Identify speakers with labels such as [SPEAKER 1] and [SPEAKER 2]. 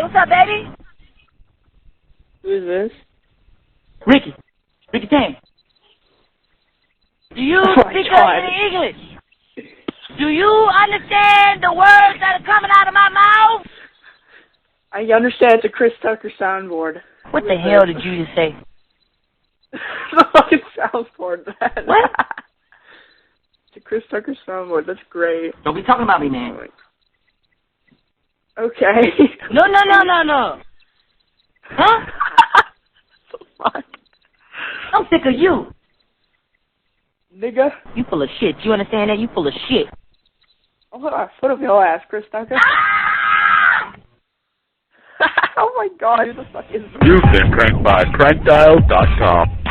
[SPEAKER 1] what's up, baby?
[SPEAKER 2] Who is this?
[SPEAKER 1] Ricky. Ricky Tang. Do you speak any English? Do you understand the words that are coming out of my mouth?
[SPEAKER 2] I understand it's a Chris Tucker soundboard.
[SPEAKER 1] What the hell did you just say?
[SPEAKER 2] The fucking soundboard, man.
[SPEAKER 1] What?
[SPEAKER 2] It's a Chris Tucker soundboard. That's great.
[SPEAKER 1] Don't be talking about me, man.
[SPEAKER 2] Okay.
[SPEAKER 1] No. Huh?
[SPEAKER 2] The fuck?
[SPEAKER 1] I'm sick of you.
[SPEAKER 2] Nigga.
[SPEAKER 1] You full of shit. You understand that? You full of shit.
[SPEAKER 2] Oh, what I foot up your ass, Chris Tucker. Oh my god, who the fuck is this?
[SPEAKER 3] You've been pranked by prankdial.com.